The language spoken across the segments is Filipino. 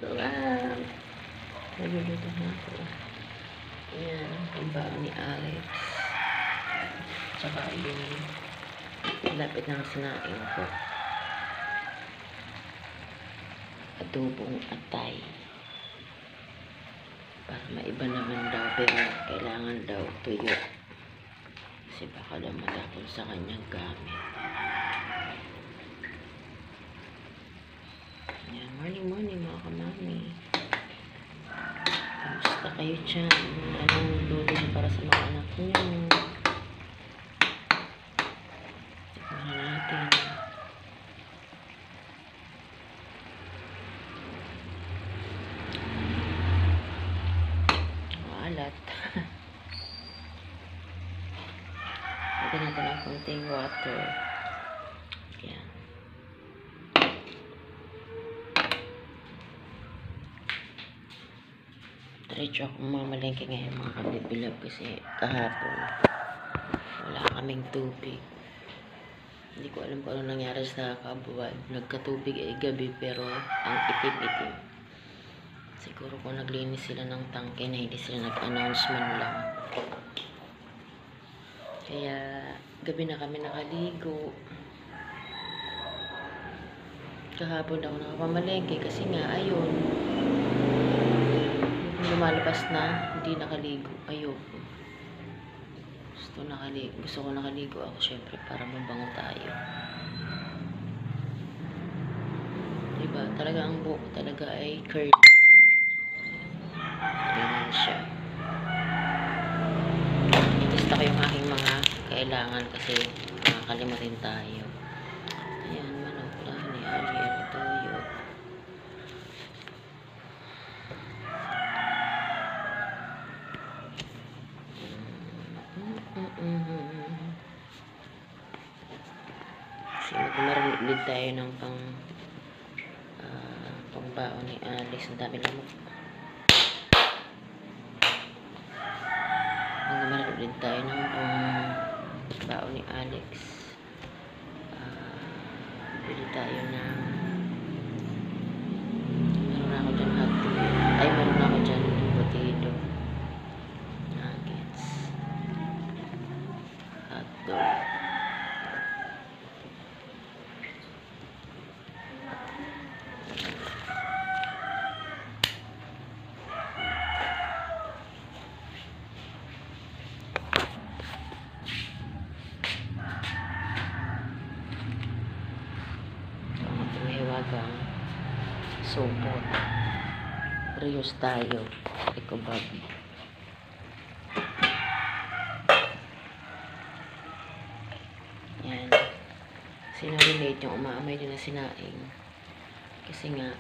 lang. Nagluluto na ako. Ayan, ang baon ni Alex. Tsaka yung lapit ng sinaing ko. Adobong atay. Para maiba naman daw, pero kailangan daw tuyo. Kasi baka daw matapon sa kanyang gamit. Ayan, morning mga kamami. Kamusta kayo dyan? Anong luto para sa mga anak niyo? Tignan natin. Maalat. Lagyan natin ang konting water. Ayan. Diretso akong mamalengke ngayon mga kabibilab kasi kahapon wala kaming tubig. Hindi ko alam kung ano nangyari sa kabuuan. Nagkatubig ay gabi pero ang itim-itim. Siguro kung naglinis sila ng tangke na hindi sila nag-announcement lang. Kaya gabi na kami nakaligo. Kahapon ako nakapamalengke kasi nga ayun. Lumalabas na, hindi nakaligo. Ayoko. Gusto ko nakaligo ako syempre para mabango tayo. Diba? Talaga ang buhok talaga ay curly. Ganyan siya. Ilista ko yung aking mga kailangan kasi makakalimutin tayo. Ayan, manok na ni Ariel Toyo. Kasi magmarilid tayo ng pangbaon ni Alex. Ang dami lamok. Magmarilid tayo ng pangbaon ni Alex. Bili tayo ng meron ako dyan hotdog. Ay, meron ako dyan potato. Nuggets. Hotdog. Supot. Rios tayo. Ikobab. Yan. Sinarelate yung umaamay din na sinaing. Kasi nga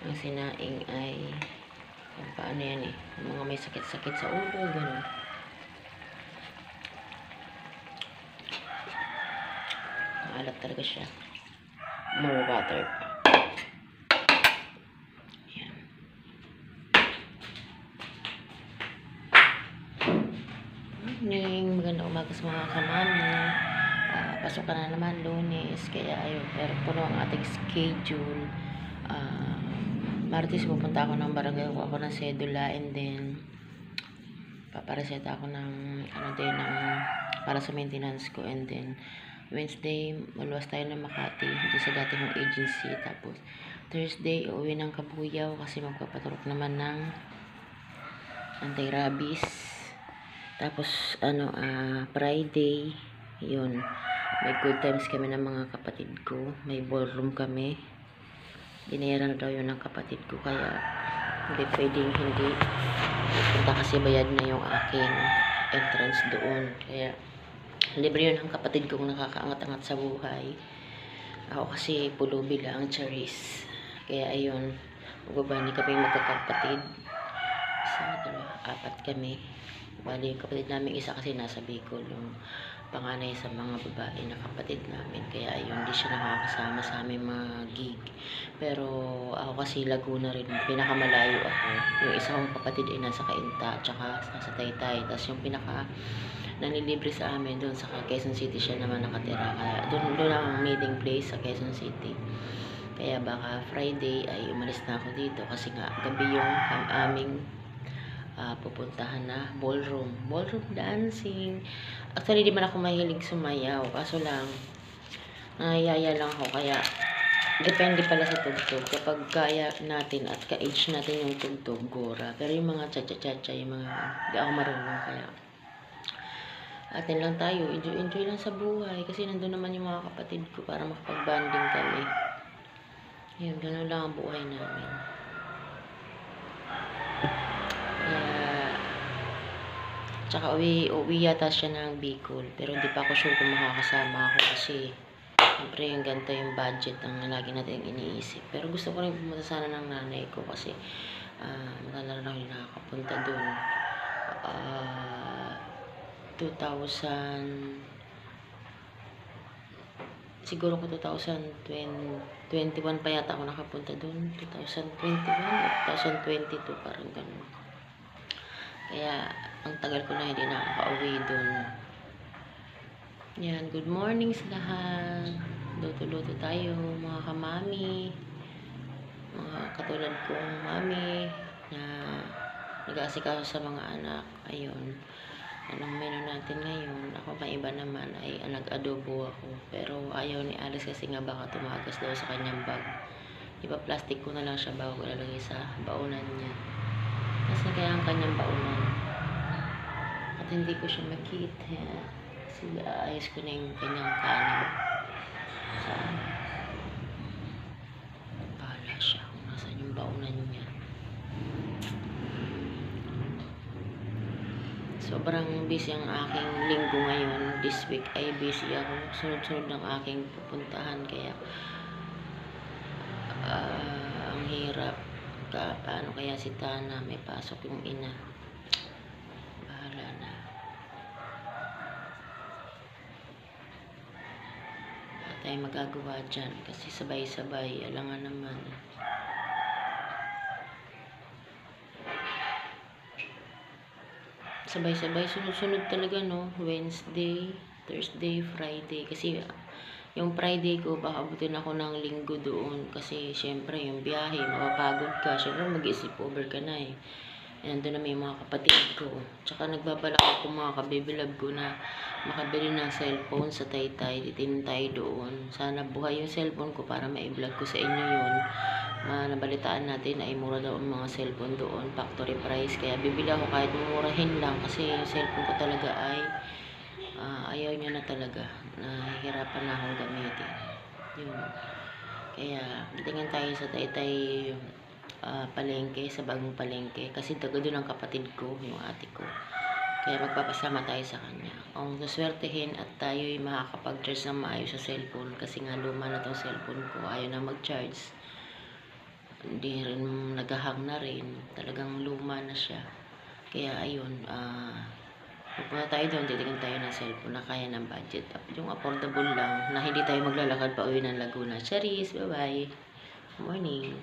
ang sinaing ay paano yan eh. Yung mga may sakit-sakit sa ulo. Ganun. Maalat talaga siya. More water pa. Ayan. Morning. Magandang umaga sa mga kamami. Pasok ka na naman Lunes. Kaya ayun. Pero puno ang ating schedule. Martes pupunta ako ng barangay. Kuha ako ng sedula. And then papareseta ako ng para sa maintenance ko. And then Wednesday, maluwas tayo ng Makati dito sa dati kong agency. Tapos, Thursday, uuwi ng Kabuyaw kasi magpapaturok naman ng anti-rabies. Tapos, Friday, yun. May good times kami ng mga kapatid ko. May ballroom kami. Binayaran na daw yun ng kapatid ko. Kaya, hindi pwedeng hindi. Punta kasi bayad na yung aking entrance doon. Kaya, libre yun ang kapatid kong nakakaangat-angat sa buhay. Ako kasi pulubi lang, charis. Kaya ayun, magbabani kami magkakapatid. Isa, dalawa, apat kami. Bali yung kapatid namin isa kasi nasa Bicol, yung panganay sa mga babae na kapatid namin. Kaya ayun, di siya nakakasama sa aming mga gig. Pero ako kasi Laguna rin, pinakamalayo ako. Yung isa kong kapatid ay nasa Cainta, tsaka nasa Taytay. Tapos yung nanlilibre sa amin doon sa Quezon City siya naman nakatira. Kaya doon ang meeting place sa Quezon City. Kaya baka Friday ay umalis na ako dito kasi nga gabi yung aming pupuntahan na ballroom dancing. Actually, di man ako mahilig sumayaw, kaso lang nangayaya lang ako, kaya depende pala sa tugtog. Kapag kaya natin at ka-age natin yung tugtog, gora. Pero yung mga cha-cha-cha-cha, yung mga di ako marunong, kaya atin lang tayo, enjoy lang sa buhay kasi nandun naman yung mga kapatid ko para makapag-banding kami. Yun, gano'n lang ang buhay namin. Tsaka uwi yata siya ng Bicol. Pero hindi pa ako sure kung makakasama ako kasi siyempre yung ganito yung budget ang lagi natin iniisip. Pero gusto ko rin pumunta sana ng nanay ko kasi matagal na ako nakakapunta dun. 2000 siguro ko 2021 pa yata ako nakapunta dun. 2021 o 2022 parang ganun. Kaya ang tagal ko na hindi nakaka-uwi dun. Yan, good morning sa lahat. Luto-luto tayo, mga kamami. Mga katulad kong mami na nag-aasikaso sa mga anak. Ayun. Anong menu natin ngayon? Ako may iba naman ay nag-adobo ako. Pero ayaw ni Alice kasi nga baka tumagas daw sa kanyang bag. Ipa-plastic ko na lang siya bago ko lalagay sa baunan niya. Kasi kaya ang kanyang baunan. At hindi ko siya makita. Kasi ayos ko na yung kanyang kanin. Saan? Bahala siya kung nasan yung baunan niya. Sobrang busy ang aking linggo ngayon. This week ay busy ako. Sunod-sunod ng aking pupuntahan. Kaya ang hirap. Paano kaya si Tana? May pasok yung ina. Bahala na. Wala tayong magagawa dyan. Kasi sabay-sabay. Alangan naman. Sabay-sabay. Sunod-sunod talaga, no? Wednesday, Thursday, Friday. Kasi yung Friday ko, baka abutin ako ng linggo doon. Kasi, syempre, yung biyahe, mapapagod ka. Syempre, mag-isip over ka na eh. Nandun na may mga kapatid ko. Tsaka, nagbabalak ako mga kabibilab ko na makabili ng cellphone sa Taytay. Titin tayo doon. Sana buhay yung cellphone ko para ma-vlog ko sa inyo yun. Nabalitaan natin ay mura daw ang mga cellphone doon. Factory price. Kaya, bibili ako kahit mumurahin lang. Kasi, yung cellphone ko talaga ay ayaw niya na talaga. Nahihirapan na akong gamitin. Yun. Kaya, tingin tayo sa Taytay palengke, sa bagong palengke. Kasi taga doon ang kapatid ko, yung ate ko. Kaya magpapasama tayo sa kanya. Kung suswertehin at tayo'y makakapag-charge ng maayos sa cellphone. Kasi nga luma na tong cellphone ko. Ayaw na mag-charge. Hindi rin nagahang na rin. Talagang luma na siya. Kaya ayun, pupunta tayo doon, titignan tayo ng cellphone na kaya ng budget. Yung affordable lang, na hindi tayo maglalakad pa uwi ng Laguna. Charis, bye-bye. Morning.